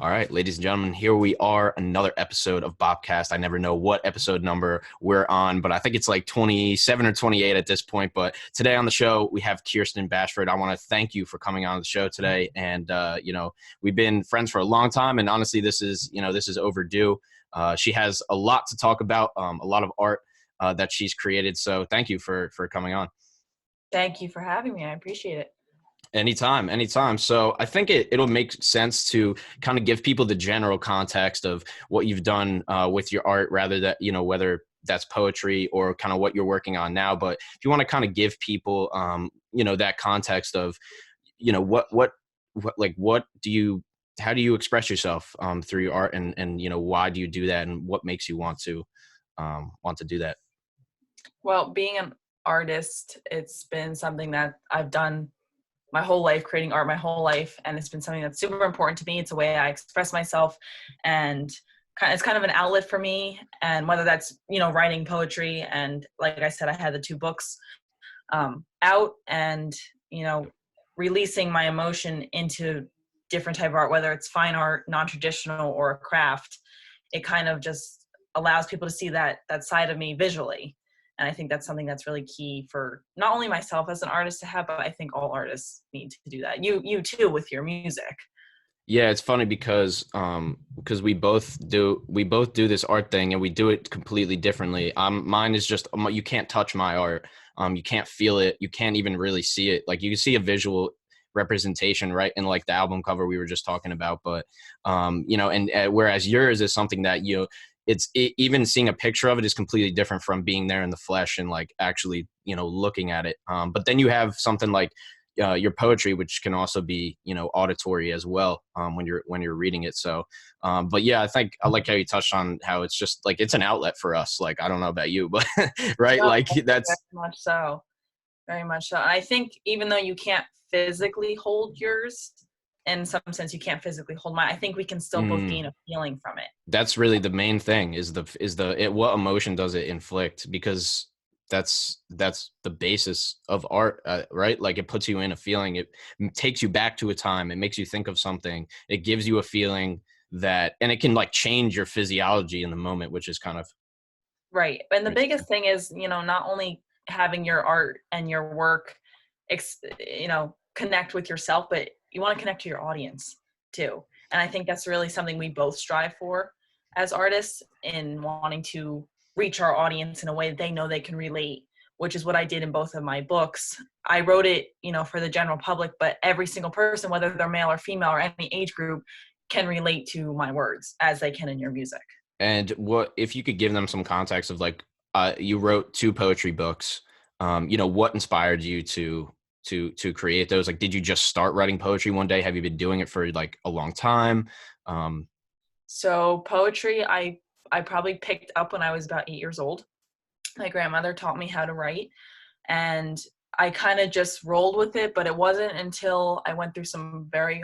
All right, ladies and gentlemen, here we are, another episode of BopCast. I never know what episode number we're on, but I think it's like 27 or 28 at this point. But today on the show, we have Kirsten Bashford. I want to thank you for coming on the show today. And, we've been friends for a long time. And honestly, this is overdue. She has a lot to talk about, a lot of art that she's created. So thank you for coming on. Thank you for having me. I appreciate it. Anytime. So I think it'll make sense to kind of give people the general context of what you've done with your art, rather that, whether that's poetry or kind of what you're working on now. But if you want to kind of give people, that context of, how do you express yourself through your art, and why do you do that, and what makes you want to do that? Well, being an artist, it's been something that I've done my whole life, creating art my whole life, and it's been something that's super important to me. It's a way I express myself, and it's kind of an outlet for me. And whether that's writing poetry, and like I said, I had the 2 books out, and releasing my emotion into different type of art, whether it's fine art, non-traditional, or a craft. It kind of just allows people to see that side of me visually. And I think that's something that's really key for not only myself as an artist to have, but I think all artists need to do that. You too, with your music. Yeah, it's funny because we both do this art thing, and we do it completely differently. Mine is just, you can't touch my art. You can't feel it. You can't even really see it. Like, you can see a visual representation, right, in like the album cover we were just talking about. But whereas yours is something that even seeing a picture of it is completely different from being there in the flesh and like actually looking at it. But then you have something like your poetry, which can also be auditory as well when you're reading it. So but yeah, I think I like how you touched on how it's just like it's an outlet for us. Like, I don't know about you, but right, No, like that's very much so. And I think even though you can't physically hold yours, in some sense you can't physically hold mine, I think we can still both gain a feeling from it. That's really the main thing, is what emotion does it inflict, because that's the basis of art, right? Like, it puts you in a feeling, it takes you back to a time, it makes you think of something, it gives you a feeling and it can like change your physiology in the moment, which is kind of right. And the biggest thing is not only having your art and your work connect with yourself, but you want to connect to your audience too. And I think that's really something we both strive for as artists, in wanting to reach our audience in a way that they know they can relate, which is what I did in both of my books. I wrote it, for the general public, but every single person, whether they're male or female or any age group, can relate to my words as they can in your music. And what if you could give them some context of like, you wrote 2 poetry books, what inspired you to create those? Like, did you just start writing poetry one day? Have you been doing it for like a long time? So poetry, I probably picked up when I was about 8 years old. My grandmother taught me how to write, and I kind of just rolled with it. But it wasn't until I went through some very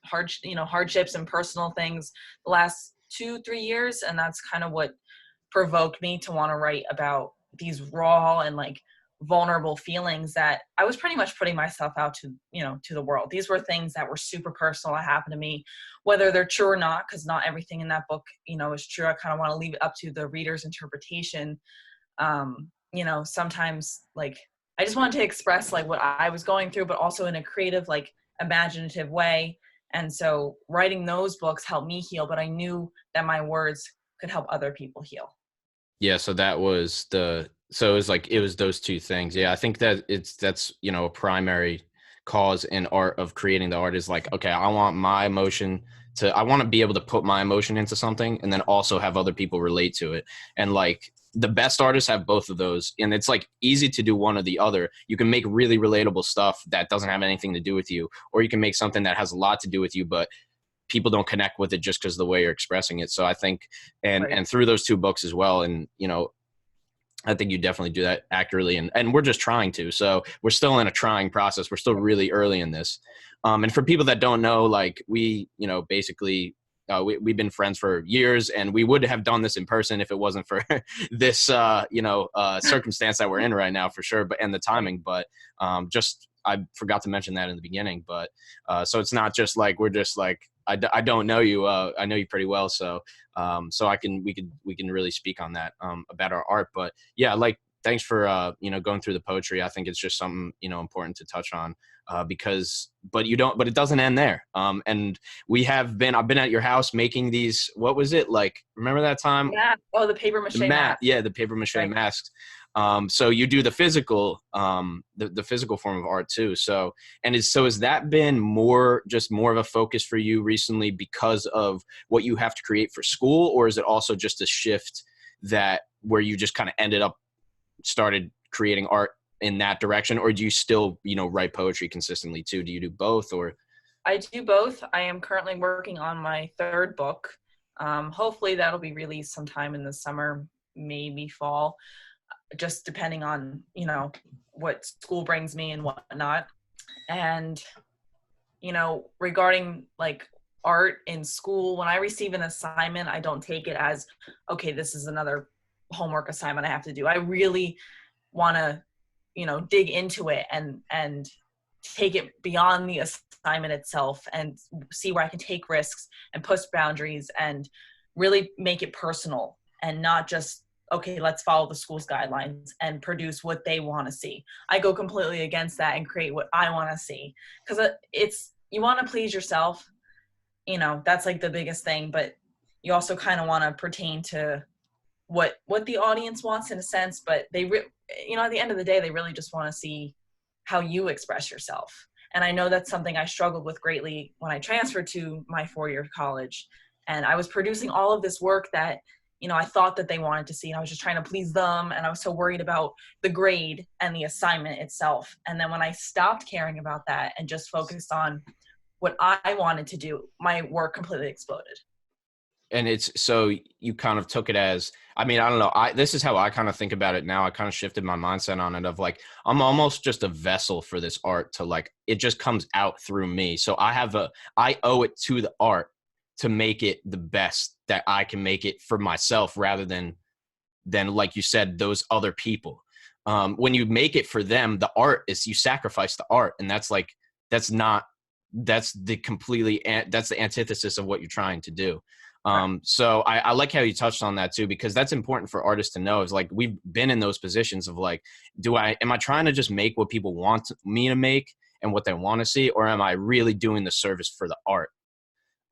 hardships and personal things the last 2-3 years, and that's kind of what provoked me to want to write about these raw and like vulnerable feelings that I was pretty much putting myself out to the world. These were things that were super personal that happened to me, whether they're true or not, because not everything in that book is true. I kind of want to leave it up to the reader's interpretation. Sometimes like I just wanted to express like what I was going through, but also in a creative, like imaginative way. And so writing those books helped me heal, but I knew that my words could help other people heal. Yeah, so it was those 2 things. Yeah, I think that's a primary cause in art, of creating the art, is like, okay, I want to be able to put my emotion into something, and then also have other people relate to it. And like, the best artists have both of those, and it's like easy to do one or the other. You can make really relatable stuff that doesn't have anything to do with you, or you can make something that has a lot to do with you, but people don't connect with it just because of the way you're expressing it. So I think, and through those 2 books as well, and I think you definitely do that accurately, and we're just trying to. So we're still in a trying process. We're still really early in this. And for people that don't know, like, we, basically, we've been friends for years, and we would have done this in person if it wasn't for this, circumstance that we're in right now, for sure. And the timing, but just I forgot to mention that in the beginning, but so it's not just like we're just like I don't know you. I know you pretty well, so so we can really speak on that about our art. But yeah, like thanks for going through the poetry. I think it's just something important to touch on because but it doesn't end there. And I've been at your house making these. What was it like? Remember that time? Yeah. Oh, the paper mache The mask. yeah, the paper mache Right. masks. So you do the physical, the physical form of art too. So has that been more of a focus for you recently because of what you have to create for school, or is it also just a shift that where you just kind of started creating art in that direction, or do you still write poetry consistently too? Do you do both, or? I do both. I am currently working on my third book. Hopefully that'll be released sometime in the summer, maybe fall, just depending on, what school brings me and whatnot. And, regarding like art in school, when I receive an assignment, I don't take it as, okay, this is another homework assignment I have to do. I really want to, dig into it and take it beyond the assignment itself and see where I can take risks and push boundaries and really make it personal and not just, okay, let's follow the school's guidelines and produce what they want to see. I go completely against that and create what I want to see, because you want to please yourself. That's like the biggest thing, but you also kind of want to pertain to what the audience wants in a sense, but they at the end of the day, they really just want to see how you express yourself. And I know that's something I struggled with greatly when I transferred to my 4-year college. And I was producing all of this work that, I thought that they wanted to see. And I was just trying to please them. And I was so worried about the grade and the assignment itself. And then when I stopped caring about that and just focused on what I wanted to do, my work completely exploded. And it's so you kind of took it as, I mean, I don't know. This is how I kind of think about it now. I kind of shifted my mindset on it of like, I'm almost just a vessel for this art to like, it just comes out through me. So I owe it to the art to make it the best that I can make it for myself rather than like you said, those other people. When you make it for them, the art is, you sacrifice the art. And that's the antithesis of what you're trying to do. So I like how you touched on that too, because that's important for artists to know, is like, we've been in those positions of like, am I trying to just make what people want me to make and what they want to see? Or am I really doing the service for the art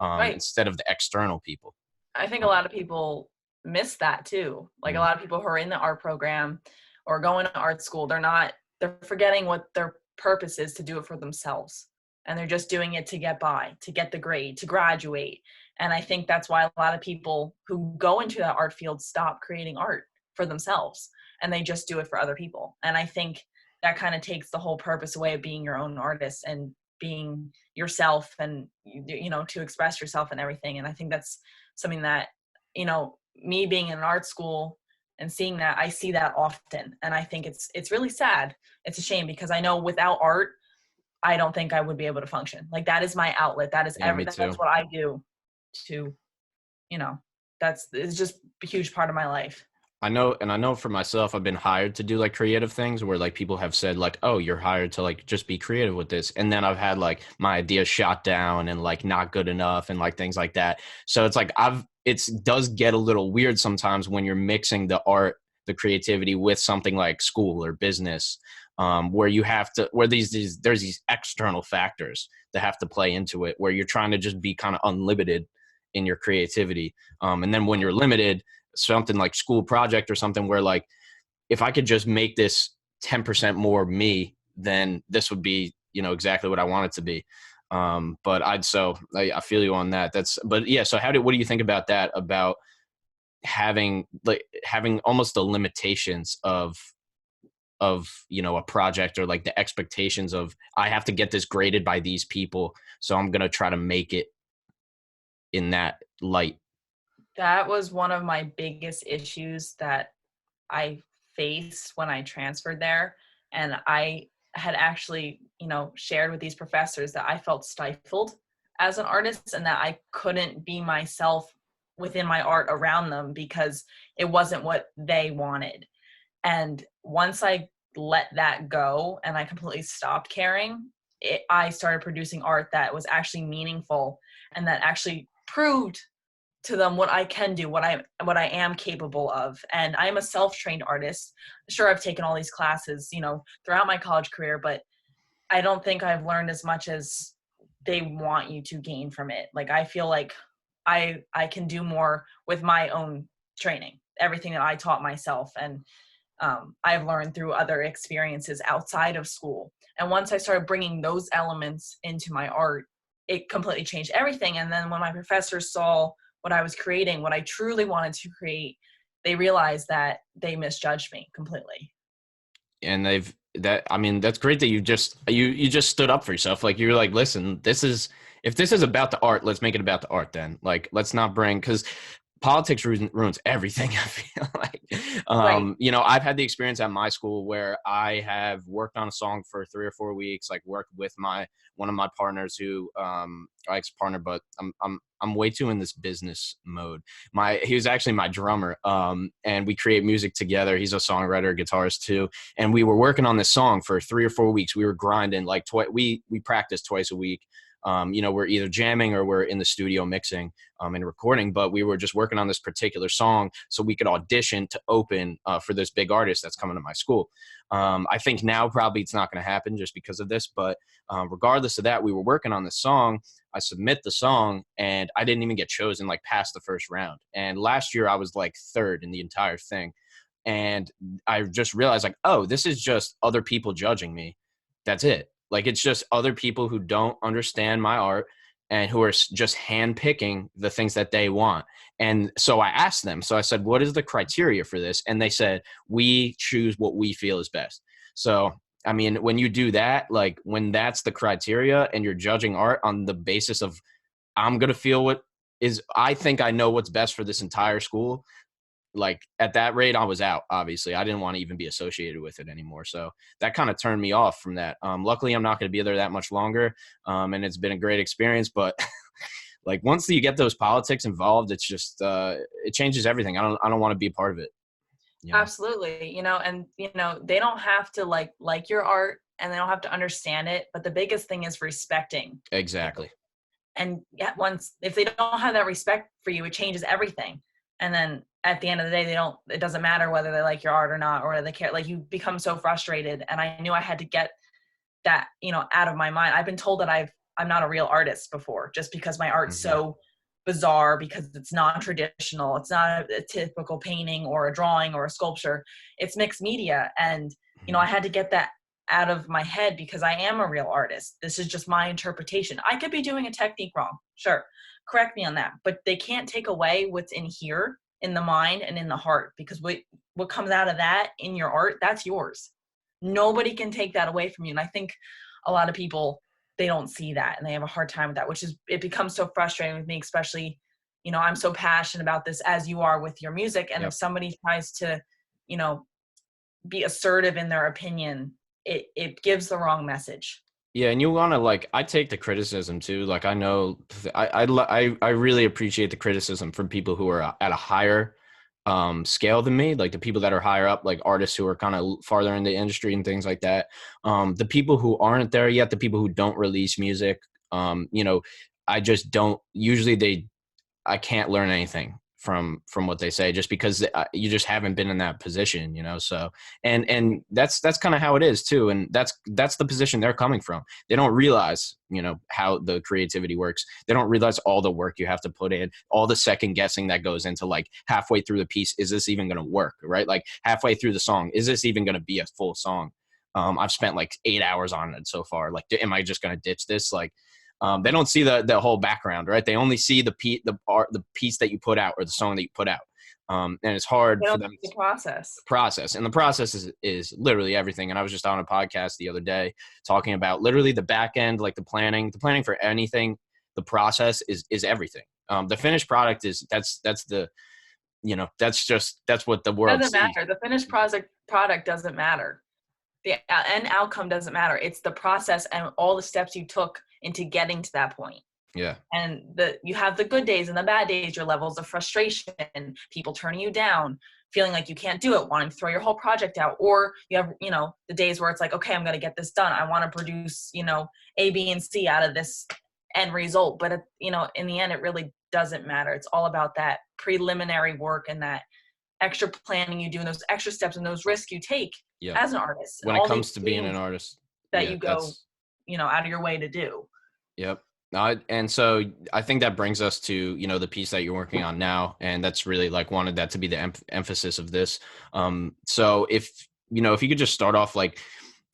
Right. instead of the external people? I think a lot of people miss that too. Like a lot of people who are in the art program or going to art school, they're forgetting what their purpose is, to do it for themselves. And they're just doing it to get by, to get the grade, to graduate. And I think that's why a lot of people who go into that art field stop creating art for themselves and they just do it for other people. And I think that kind of takes the whole purpose away of being your own artist and being yourself and, to express yourself and everything. And I think that's something that, me being in an art school and seeing that, I see that often. And I think it's really sad. It's a shame, because I know without art, I don't think I would be able to function. Like, that is my outlet. That is that's what I do to, it's just a huge part of my life. I know for myself, I've been hired to do like creative things where like people have said like, oh, you're hired to like just be creative with this. And then I've had like my ideas shot down and like not good enough and like things like that. So it's like it does get a little weird sometimes when you're mixing the art, the creativity with something like school or business, where there's these external factors that have to play into it, where you're trying to just be kind of unlimited in your creativity. And then when you're limited, something like school project or something where like, if I could just make this 10% more me, then this would be, exactly what I want it to be. But I feel you on that. But yeah. So what do you think about that? About having almost the limitations of a project, or like the expectations of, I have to get this graded by these people, so I'm going to try to make it in that light. That was one of my biggest issues that I faced when I transferred there. And I had actually, shared with these professors that I felt stifled as an artist and that I couldn't be myself within my art around them because it wasn't what they wanted. And once I let that go and I completely stopped caring, I started producing art that was actually meaningful and that actually proved to them what I can do, what I am capable of. And I'm a self-trained artist. Sure, I've taken all these classes, throughout my college career, but I don't think I've learned as much as they want you to gain from it. Like, I feel like I can do more with my own training, everything that I taught myself. And I've learned through other experiences outside of school. And once I started bringing those elements into my art, it completely changed everything. And then when my professors saw what I was creating, what I truly wanted to create, they realized that they misjudged me completely. And that's great that you just stood up for yourself. Like, you're like, listen, if this is about the art, let's make it about the art then. Like, let's not because politics ruins everything. I feel like, Right. I've had the experience at my school where I have worked on a song for 3 or 4 weeks, like worked with one of my partners who, ex-partner, but I'm way too in this business mode. He was actually my drummer, and we create music together. He's a songwriter, guitarist too, and we were working on this song for 3 or 4 weeks. We were grinding like we practiced twice a week. We're either jamming or we're in the studio mixing and recording, but we were just working on this particular song so we could audition to open for this big artist that's coming to my school. I think now probably it's not going to happen just because of this, but regardless of that, we were working on this song. I submit the song and I didn't even get chosen like past the first round. And last year I was like third in the entire thing. And I just realized like, oh, this is just other people judging me. That's it. Like, it's just other people who don't understand my art and who are just handpicking the things that they want. And so I asked them, so I said, what is the criteria for this? And they said, we choose what we feel is best. So, I mean, when you do that, like when that's the criteria and you're judging art on the basis of, I'm going to feel I think I know what's best for this entire school. Like, at that rate, I was out. Obviously, I didn't want to even be associated with it anymore. So that kind of turned me off from that. Luckily, I'm not going to be there that much longer, and it's been a great experience. But like, once you get those politics involved, it's just it changes everything. I don't want to be a part of it. Absolutely. And they don't have to like your art, and they don't have to understand it. But the biggest thing is respecting. Exactly. And yet, if they don't have that respect for you, it changes everything. And then at the end of the day, it doesn't matter whether they like your art or not, or whether they care. Like, you become so frustrated. And I knew I had to get that, out of my mind. I've been told that I'm not a real artist before, just because my art's so bizarre, because it's non-traditional. It's not a typical painting or a drawing or a sculpture. It's mixed media. And, I had to get that out of my head, because I am a real artist. This is just my interpretation. I could be doing a technique wrong. Sure. Correct me on that. But they can't take away what's in here, in the mind and in the heart, because what comes out of that in your art, that's yours. Nobody can take that away from you. And I think a lot of people, they don't see that, and they have a hard time with that, it becomes so frustrating with me, especially, I'm so passionate about this, as you are with your music. And if somebody tries to, be assertive in their opinion, it gives the wrong message. Yeah, and you want to I take the criticism too. Like, I know I really appreciate the criticism from people who are at a higher scale than me, like the people that are higher up, like artists who are kind of farther in the industry and things like that. The people who aren't there yet, the people who don't release music, I just don't. Usually, I can't learn anything from what they say, just because you just haven't been in that position, so and that's kind of how it is too, and that's the position they're coming from. They don't realize how the creativity works. They don't realize all the work you have to put in, all the second guessing that goes into, like, halfway through the piece, is this even going to work, right? Like, halfway through the song, is this even going to be a full song? I've spent like 8 hours on it so far. Like, am I just going to ditch this? Like, they don't see the whole background, right? They only see the piece that you put out, or the song that you put out. And it's hard for them to process. And the process is literally everything. And I was just on a podcast the other day talking about literally the back end, like the planning for anything. The process is everything. The finished product that's what the world Doesn't sees. matter. The finished product doesn't matter. The end outcome doesn't matter. It's the process and all the steps you took into getting to that point. Yeah. And you have the good days and the bad days, your levels of frustration, people turning you down, feeling like you can't do it, wanting to throw your whole project out. Or you have, the days where it's like, okay, I'm going to get this done. I want to produce, A, B, and C out of this end result. But, in the end, it really doesn't matter. It's all about that preliminary work and that extra planning you do and those extra steps and those risks you take Yeah. as an artist. When And it all these comes to being an things artist. that Yeah, you go, that's out of your way to do. Yep. And so I think that brings us to, the piece that you're working on now. And that's really like wanted that to be the emphasis of this. So if you could just start off like,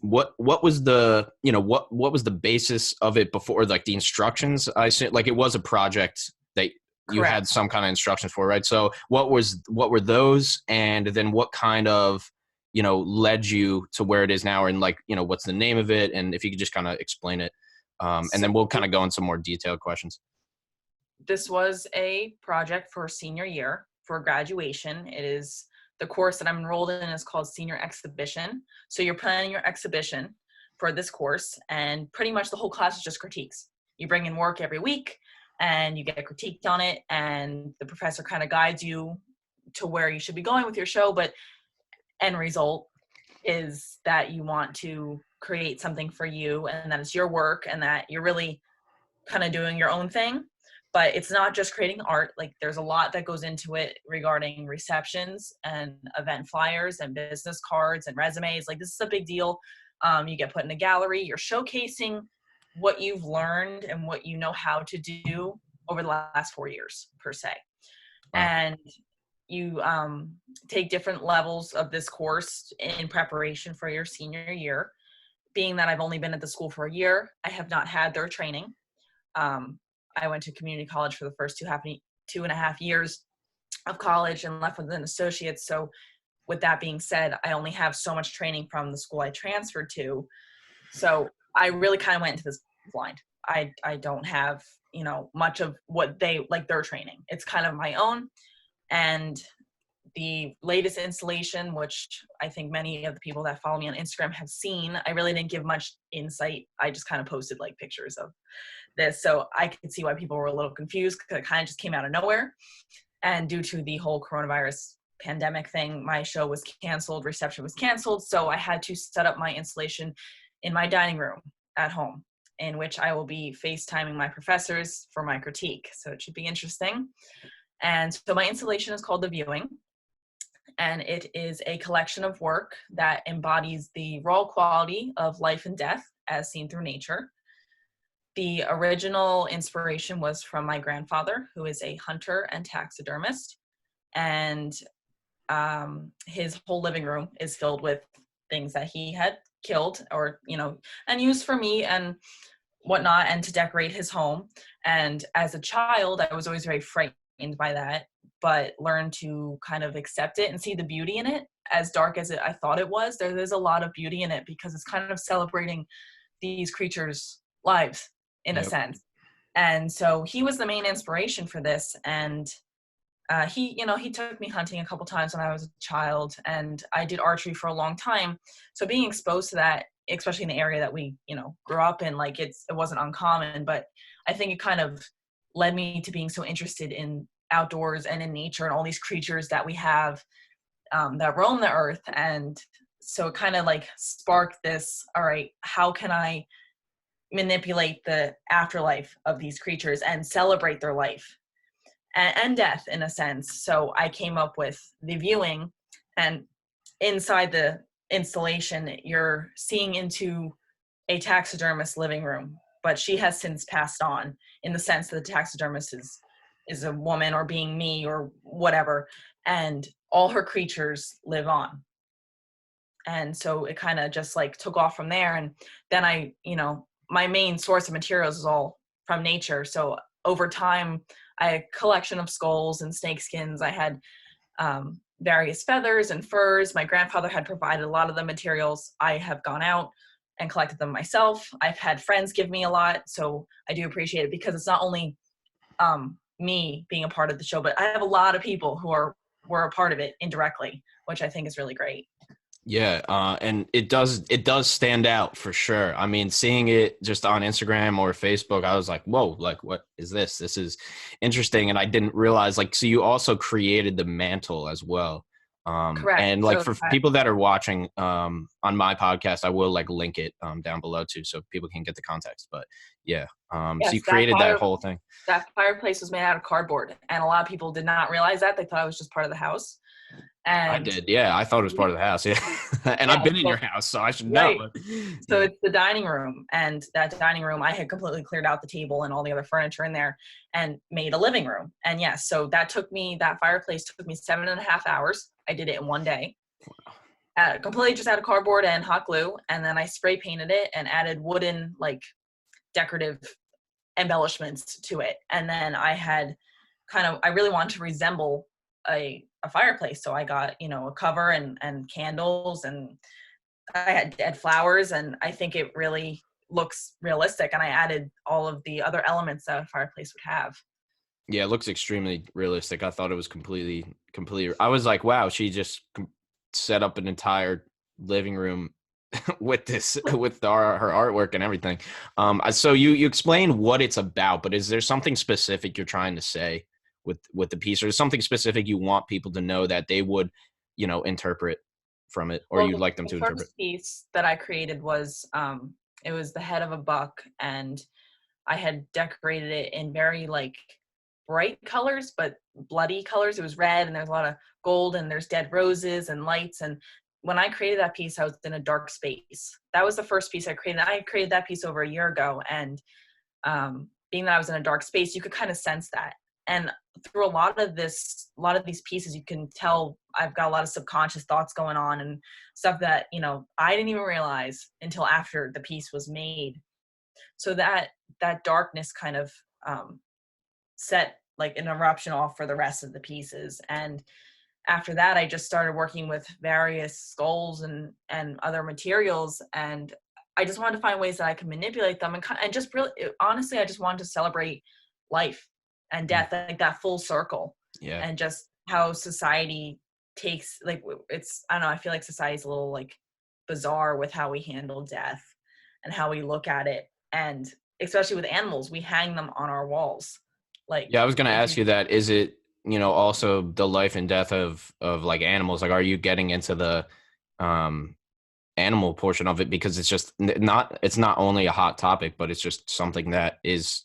what was the, what was the basis of it before, like the instructions? I said, like, it was a project that you Correct. had some kind of instructions for, right? So what were those? And then what kind of, led you to where it is now? And like, what's the name of it? And if you could just kind of explain it. And then we'll kind of go into more detailed questions. This was a project for senior year for graduation. It is the course that I'm enrolled in is called Senior Exhibition. So you're planning your exhibition for this course, and pretty much the whole class is just critiques. You bring in work every week and you get critiqued on it, and the professor kind of guides you to where you should be going with your show. But end result is that you want to create something for you, and that it's your work, and that you're really kind of doing your own thing. But it's not just creating art. Like, there's a lot that goes into it regarding receptions and event flyers and business cards and resumes. Like, this is a big deal. You get put in a gallery, you're showcasing what you've learned and what you know how to do over the last 4 years per se. Wow. And you take different levels of this course in preparation for your senior year. Being that I've only been at the school for a year, I have not had their training. I went to community college for the first 2.5 years of college and left with an associate. So with that being said, I only have so much training from the school I transferred to. So I really kind of went into this blind. I don't have, much of what they like their training. It's kind of my own. And the latest installation, which I think many of the people that follow me on Instagram have seen, I really didn't give much insight. I just kind of posted like pictures of this. So I could see why people were a little confused, because it kind of just came out of nowhere. And due to the whole coronavirus pandemic thing, my show was canceled, reception was canceled. So I had to set up my installation in my dining room at home, in which I will be FaceTiming my professors for my critique. So it should be interesting. And so my installation is called The Viewing. And it is a collection of work that embodies the raw quality of life and death as seen through nature. The original inspiration was from my grandfather, who is a hunter and taxidermist. And his whole living room is filled with things that he had killed or, and used for me and whatnot, and to decorate his home. And as a child, I was always very frightened by that, but learned to kind of accept it and see the beauty in it. As dark as I thought it was, there's a lot of beauty in it, because it's kind of celebrating these creatures' lives in a sense. And so he was the main inspiration for this. And he took me hunting a couple times when I was a child, and I did archery for a long time. So being exposed to that, especially in the area that we, grew up in, like it wasn't uncommon, but I think it kind of led me to being so interested in outdoors and in nature and all these creatures that we have that roam the earth. And so it kind of like sparked this, all right, how can I manipulate the afterlife of these creatures and celebrate their life and death in a sense. So I came up with The Viewing, and inside the installation, you're seeing into a taxidermist's living room, but she has since passed on, in the sense that the taxidermist is a woman, or being me or whatever, and all her creatures live on. And so it kind of just like took off from there. And then my main source of materials is all from nature. So over time, I had a collection of skulls and snake skins. I had various feathers and furs. My grandfather had provided a lot of the materials. I have gone out and collected them myself. I've had friends give me a lot, so I do appreciate it, because it's not only me being a part of the show, but I have a lot of people who were a part of it indirectly, which I think is really great. Yeah, and it does stand out for sure. I mean, seeing it just on Instagram or Facebook, I was like, "Whoa, like what is this? This is interesting." And I didn't realize like so you also created the mantle as well. Correct. And like So for that, people that are watching on my podcast, I will like link it down below too so people can get the context. But yeah, so you yes, created that whole thing. that fireplace was made out of cardboard, and a lot of people did not realize that. They thought it was just part of the house. I And did. Yeah, I thought it was part of the house. Yeah. And I've yeah, been in so, your house, so I should know. right. So Yeah. it's the dining room, and that dining room, I had completely cleared out the table and all the other furniture in there and made a living room. And yes, so that fireplace took me 7.5 hours. I did it in one day. Completely just out of cardboard and hot glue, and then I spray painted it and added wooden like decorative embellishments to it. And then I really wanted to resemble a fireplace, so I got a cover and candles, and I had dead flowers, and I think it really looks realistic. And I added all of the other elements that a fireplace would have. Yeah, it looks extremely realistic. I thought it was completely. I was like, wow, she just set up an entire living room with this, with her artwork and everything. So you explain what it's about, but is there something specific you're trying to say with the piece, or is something specific you want people to know that they would, interpret from it, or Well, you'd like them the to interpret? first piece that I created was it was the head of a buck, and I had decorated it in very like bright colors, but bloody colors. It was red, and there's a lot of gold, and there's dead roses and lights. And when I created that piece, I was in a dark space. That was the first piece I created. I created that piece over a year ago, and being that I was in a dark space, you could kind of sense that. And through a lot of these pieces, you can tell I've got a lot of subconscious thoughts going on and stuff that I didn't even realize until after the piece was made. So that darkness kind of set like an eruption off for the rest of the pieces. And after that, I just started working with various skulls and other materials, and I just wanted to find ways that I could manipulate them, and just really, honestly, I just wanted to celebrate life and Mm. death, like that full circle, Yeah. and just how society takes, like, I don't know, I feel like society's a little like bizarre with how we handle death and how we look at it, and especially with animals, we hang them on our walls. Like, Yeah, I was gonna if ask you you that. Is it, also the life and death of like animals? Like, are you getting into the um animal portion of it because it's just it's not only a hot topic, but it's just something that is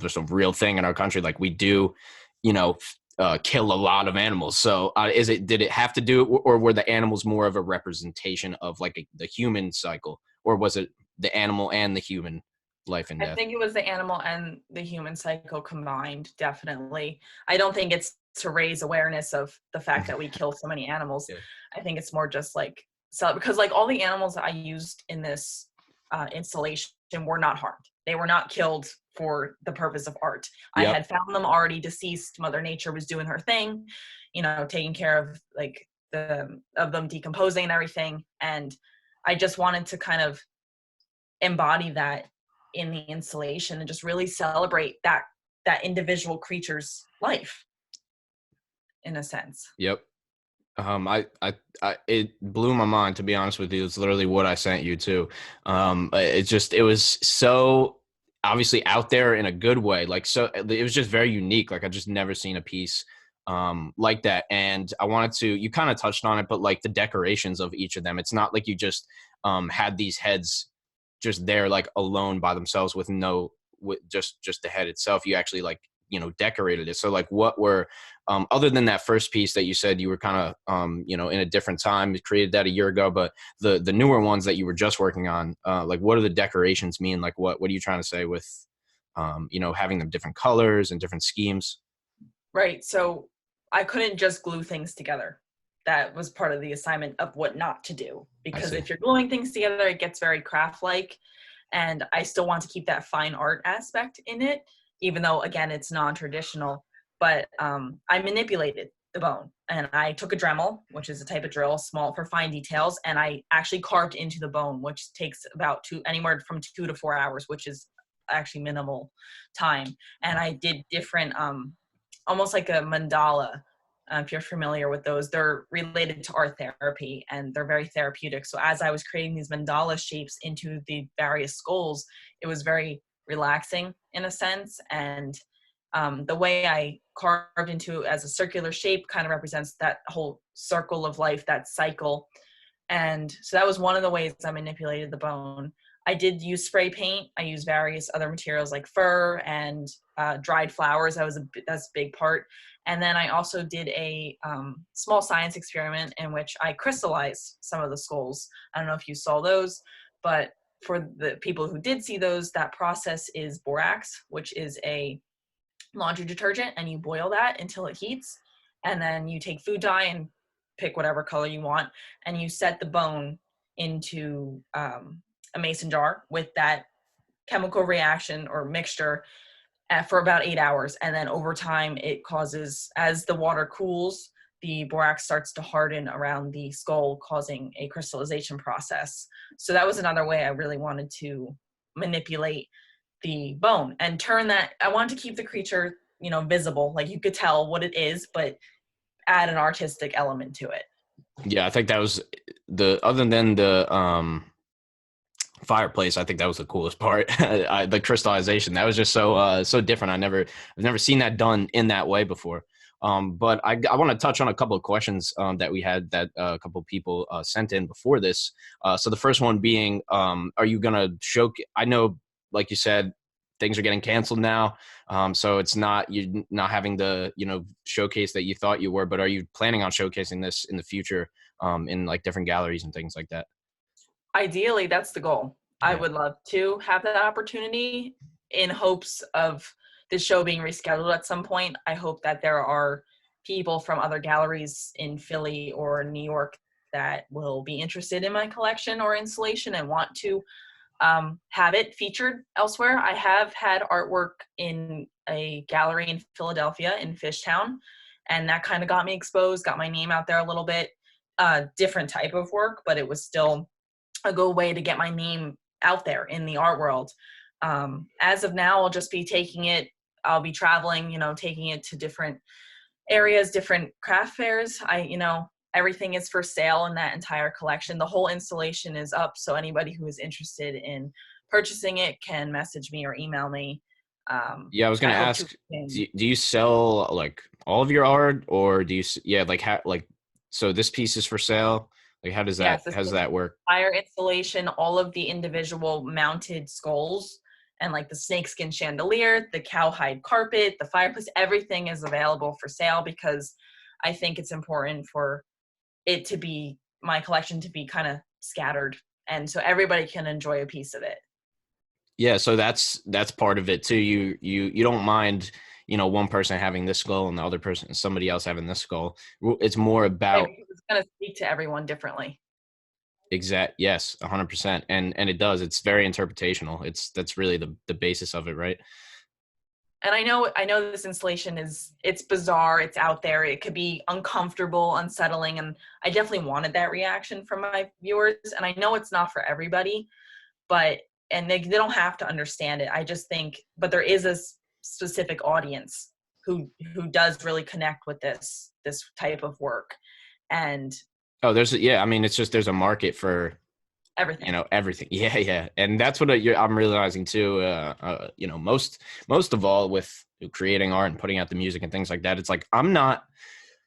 just a real thing in our country. Like we do, kill a lot of animals. So did it have to do it, or were the animals more of a representation of like the human cycle, or was it the animal and the human life and I death? think it was the animal and the human cycle combined, definitely. I don't think it's to raise awareness of the fact that we kill so many animals. Yeah. I think it's more just like, so because like all the animals that I used in this installation were not harmed. They were not killed for the purpose of art. I Yep. had found them already deceased. Mother Nature was doing her thing, taking care of like of them decomposing and everything. And I just wanted to kind of embody that in the installation and just really celebrate that individual creature's life in a sense. Yep. It blew my mind, to be honest with you. It's literally what I sent you too. It was so obviously out there in a good way. Like, so it was just very unique. Like I just never seen a piece like that. And I wanted to, you kind of touched on it, but like the decorations of each of them, it's not like you just had these heads just there like alone by themselves with no, with just the head itself. You actually like, decorated it. So like what were, other than that first piece that you said you were kind of, in a different time, you created that a year ago, but the newer ones that you were just working on, like what do the decorations mean? Like what are you trying to say with, having them different colors and different schemes? Right. So I couldn't just glue things together. That was part of the assignment of what not to do. I Because see. if you're gluing things together, it gets very craft like. And I still want to keep that fine art aspect in it, even though, again, it's non traditional. But I manipulated the bone, and I took a Dremel, which is a type of drill, small for fine details, and I actually carved into the bone, which takes about anywhere from 2 to 4 hours, which is actually minimal time. And I did different almost like a mandala If you're familiar with those, they're related to art therapy and they're very therapeutic. So as I was creating these mandala shapes into the various skulls, it was very relaxing in a sense. And the way I carved into as a circular shape kind of represents that whole circle of life, that cycle. And so that was one of the ways I manipulated the bone. I did use spray paint. I used various other materials like fur and dried flowers. That's a big part. And then I also did a small science experiment in which I crystallized some of the skulls. I don't know if you saw those, but for the people who did see those, that process is borax, which is a laundry detergent, and you boil that until it heats. And then you take food dye and pick whatever color you want, and you set the bone into a mason jar with that chemical reaction or mixture for about 8 hours. And then over time, it causes, as the water cools, the borax starts to harden around the skull, causing a crystallization process. So that was another way I really wanted to manipulate the bone and turn that. I wanted to keep the creature, visible, like you could tell what it is, but add an artistic element to it. Yeah, I think that was other than the fireplace, I think that was the coolest part. The crystallization, that was just so different. I've never seen that done in that way before. But I want to touch on a couple of questions that we had that a couple of people sent in before this. So the first one being, are you going to show? I know, like you said, things are getting canceled now. So it's you're not having the, showcase that you thought you were, but are you planning on showcasing this in the future in like different galleries and things like that? Ideally, that's the goal. Yeah. I would love to have that opportunity in hopes of the show being rescheduled at some point. I hope that there are people from other galleries in Philly or New York that will be interested in my collection or installation and want to have it featured elsewhere. I have had artwork in a gallery in Philadelphia in Fishtown, and that kind of got me exposed, got my name out there a little bit. Different type of work, but it was still a good way to get my name out there in the art world. As of now, I'll just be I'll be traveling, taking it to different areas, different craft fairs. Everything is for sale in that entire collection. The whole installation is up, so anybody who is interested in purchasing it can message me or email me. Yeah, I was going to ask, do you sell like all of your art, or do you, so this piece is for sale? Like, how does that work? Entire installation, all of the individual mounted skulls, and like the snakeskin chandelier, the cowhide carpet, the fireplace, everything is available for sale because I think it's important for it to be, my collection to be kind of scattered, and so everybody can enjoy a piece of it. Yeah, so that's part of it too. You don't mind, one person having this skull and the other person, somebody else having this skull. It's more about, it's going to speak to everyone differently. Yes, 100%. And it does. It's very interpretational. That's really the basis of it, right? And I know this installation it's bizarre, it's out there, it could be uncomfortable, unsettling, and I definitely wanted that reaction from my viewers. And I know it's not for everybody, and they don't have to understand it. I just think, but there is a specific audience who does really connect with this type of work. And it's just, there's a market for everything. Everything. Yeah. And that's what I'm realizing too. Most of all with creating art and putting out the music and things like that, it's like, I'm not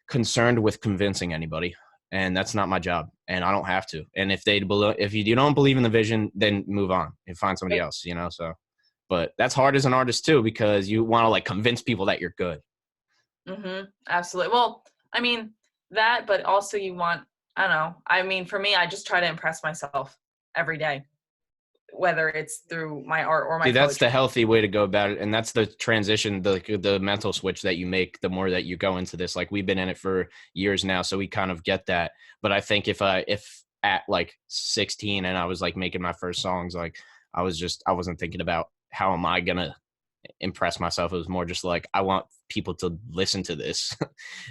concerned with convincing anybody, and that's not my job, and I don't have to. And if you don't believe in the vision, then move on and find somebody else, so, but that's hard as an artist too, because you want to like convince people that you're good. Mm-hmm. Absolutely. Well, I mean that, but also you want, I don't know. I mean, for me, I just try to impress myself every day, whether it's through my art or my poetry. That's the healthy way to go about it. And that's the transition, the mental switch that you make the more that you go into this. Like, we've been in it for years now, so we kind of get that. But I think if at like 16 and I was like making my first songs, like I wasn't thinking about how am I going to impress myself. It was more just like, I want people to listen to this.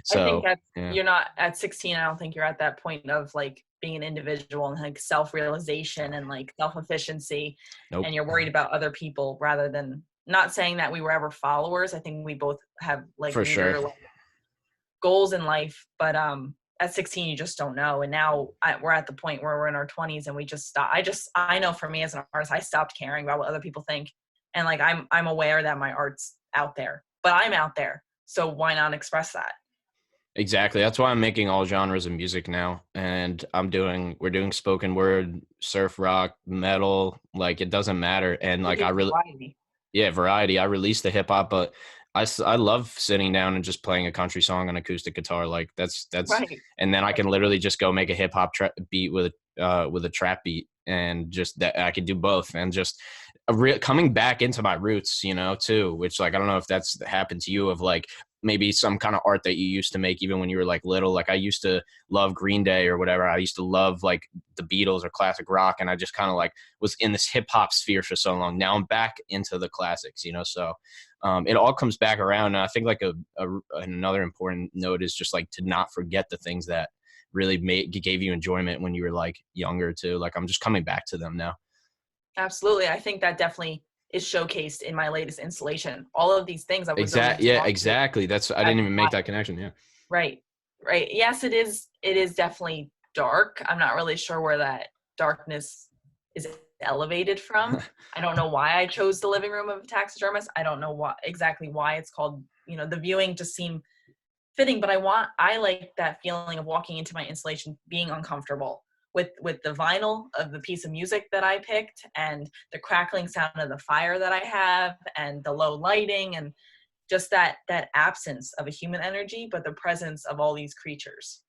So I think you're not at 16. I don't think you're at that point of like being an individual and like self-realization and like self-efficiency. Nope. And you're worried about other people rather than, not saying that we were ever followers. I think we both have like, for sure, goals in life, but at 16 you just don't know. And now we're at the point where we're in our 20s and we just stop. I know for me as an artist, I stopped caring about what other people think, and like I'm aware that my art's out there, but I'm out there, so why not express that? Exactly. That's why I'm making all genres of music now. And we're doing spoken word, surf rock, metal, like it doesn't matter. And You're like doing variety. yeah, variety. I released the hip hop, but I love sitting down and just playing a country song on acoustic guitar. Like that's, Right. and then I That's can literally just go make a hip hop beat with a trap beat, and just that I could do both, and just coming back into my roots, too. Which, like, I don't know if that's happened to you, of like maybe some kind of art that you used to make even when you were like little. Like I used to love Green Day or whatever. I used to love like the Beatles or classic rock, and I just kind of like was in this hip hop sphere for so long. Now I'm back into the classics, so it all comes back around. And I think like another important note is just like to not forget the things that really gave you enjoyment when you were like younger too. Like I'm just coming back to them now. Absolutely. I think that definitely is showcased in my latest installation. All of these things I was Exactly. already Yeah, drawn to exactly. I as didn't a even make child. that connection. Yeah. Right. Right. Yes, it is. It is definitely dark. I'm not really sure where that darkness is elevated from. I don't know why I chose the living room of a taxidermist. I don't know exactly why it's called, the viewing just seemed fitting, but I like that feeling of walking into my installation being uncomfortable with the vinyl of the piece of music that I picked, and the crackling sound of the fire that I have, and the low lighting, and just that absence of a human energy, but the presence of all these creatures.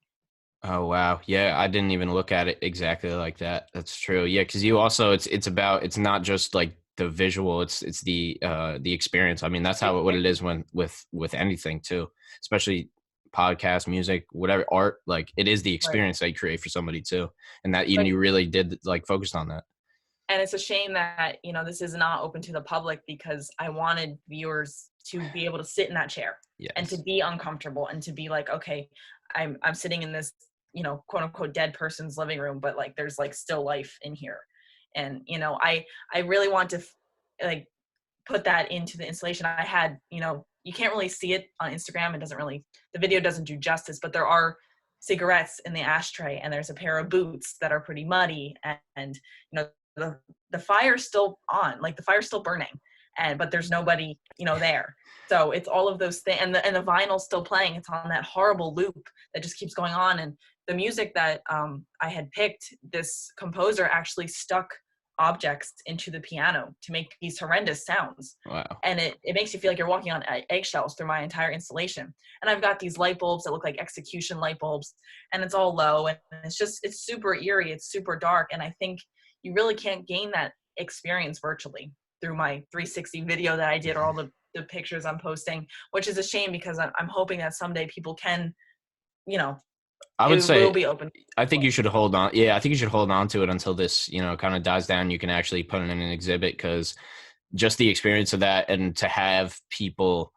Oh wow. Yeah, I didn't even look at it exactly like that. That's true. Yeah, because you also it's not just like the visual, it's the experience. I mean, that's how what it is when with anything too, especially podcast, music, whatever art. Like it is the Right. experience that you create for somebody too, and that even Right. you really did like focused on that. And it's a shame that, this is not open to the public, because I wanted viewers to be able to sit in that chair and to Yes. be uncomfortable and to be like, okay, I'm sitting in this, quote unquote dead person's living room, but like there's like still life in here. And, I really want to like put that into the installation. I had, you can't really see it on Instagram. The video doesn't do justice, but there are cigarettes in the ashtray, and there's a pair of boots that are pretty muddy, and the fire's still on, like the fire's still burning, but there's nobody, there. So it's all of those things, and the vinyl's still playing. It's on that horrible loop that just keeps going on. And the music that I had picked, this composer actually stuck objects into the piano to make these horrendous sounds. Wow. And it makes you feel like you're walking on eggshells through my entire installation. And I've got these light bulbs that look like execution light bulbs, and it's all low, and it's super eerie, it's super dark. And I think you really can't gain that experience virtually through my 360 video that I did, or all the pictures I'm posting, which is a shame, because I'm hoping that someday people can, you know, I would it will say be open. I think you should hold on. Yeah, I think you should hold on to it until this, kind of dies down. You can actually put it in an exhibit, because just the experience of that, and to have people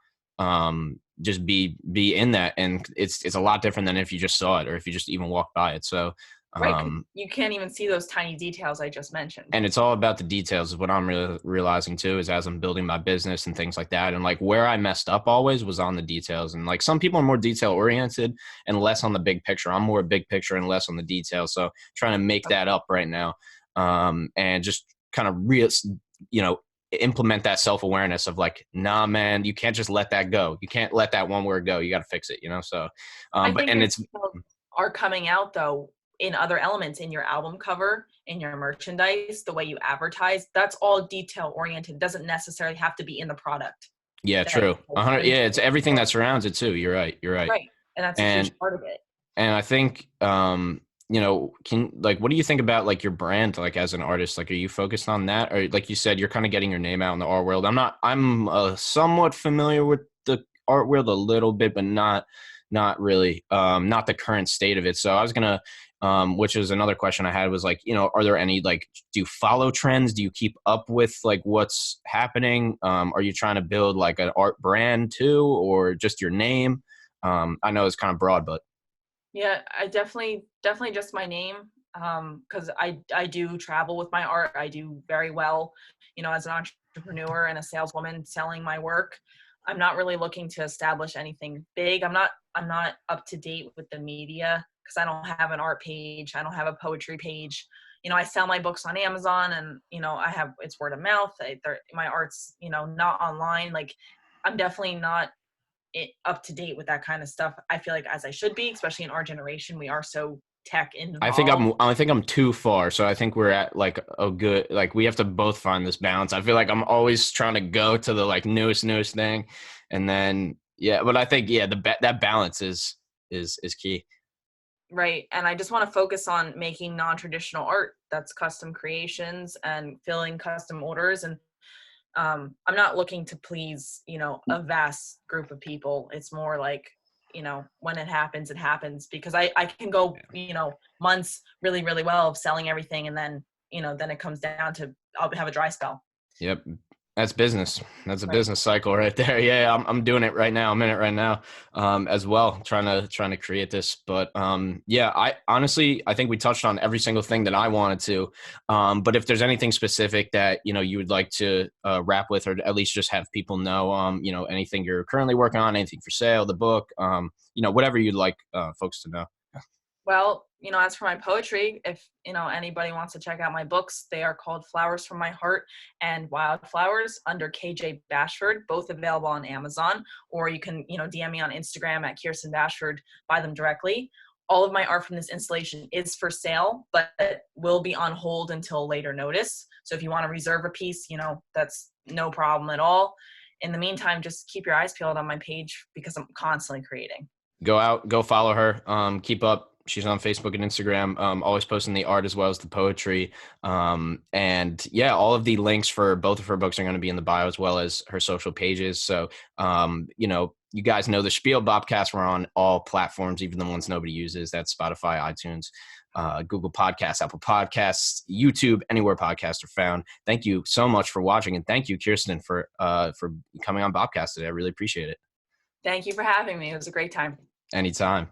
just be in that, and it's a lot different than if you just saw it or if you just even walked by it. So Right, 'cause you can't even see those tiny details I just mentioned. and it's all about the details, is what I'm really realizing too, is as I'm building my business and things like that. And like where I messed up always was on the details. And like some people are more detail oriented and less on the big picture. I'm more big picture and less on the details. So trying to make that Okay. up right now. And just kind of you know, implement that self-awareness of like, nah, man, you can't just let that go. You can't let that one word go. You got to fix it, So, I but, think and your it's, details are coming out, though, in other elements, in your album cover, in your merchandise, the way you advertise. That's all detail oriented. It doesn't necessarily have to be in the product yeah, that true. you're 100. trying Yeah. to It's everything that explore. surrounds it too. You're right. You're right. Right. And that's a huge And, part of it. And I think, what do you think about like your brand, like as an artist? Like, are you focused on that? Or like you said, you're kind of getting your name out in the art world. I'm somewhat familiar with the art world a little bit, but not really, not the current state of it. So I was going to, which is another question I had, was like, are there any, like, do you follow trends? Do you keep up with like what's happening? Are you trying to build like an art brand too, or just your name? I know it's kind of broad, but Yeah, I definitely just my name. Because I do travel with my art. I do very well, as an entrepreneur and a saleswoman selling my work. I'm not really looking to establish anything big. I'm not up to date with the media because I don't have an art page. I don't have a poetry page. I sell my books on Amazon, and it's word of mouth. My art's not online. Like, I'm definitely not up to date with that kind of stuff. I feel like as I should be, especially in our generation, we are so tech involved. I think I'm too far. So I think we're at like a good, like we have to both find this balance. I feel like I'm always trying to go to the like newest thing. And then, yeah, but I think, yeah, that balance is key. Right. And I just want to focus on making non-traditional art that's custom creations and filling custom orders. And I'm not looking to please, a vast group of people. It's more like, when it happens, it happens, because I can go, months really, really well of selling everything. And then, then it comes down to, I'll have a dry spell. Yep. That's business. That's a Right. business cycle right there. Yeah, I'm doing it right now. I'm in it right now, as well, trying to create this. But yeah, I honestly, I think we touched on every single thing that I wanted to. But if there's anything specific that you would like to wrap with, or at least just have people know, anything you're currently working on, anything for sale, the book, whatever you'd like folks to know. Well, as for my poetry, if, anybody wants to check out my books, they are called Flowers from My Heart and Wildflowers under KJ Bashford, both available on Amazon, or you can, DM me on Instagram at Kirsten Bashford, buy them directly. All of my art from this installation is for sale, but will be on hold until later notice. So if you want to reserve a piece, that's no problem at all. In the meantime, just keep your eyes peeled on my page because I'm constantly creating. Go follow her. Keep up. She's on Facebook and Instagram, always posting the art as well as the poetry. And yeah, all of the links for both of her books are going to be in the bio as well as her social pages. So, you guys know the spiel. BopCast, we're on all platforms, even the ones nobody uses. That's Spotify, iTunes, Google Podcasts, Apple Podcasts, YouTube, anywhere podcasts are found. Thank you so much for watching. And thank you, Kirstin, for coming on BopCast today. I really appreciate it. Thank you for having me. It was a great time. Anytime.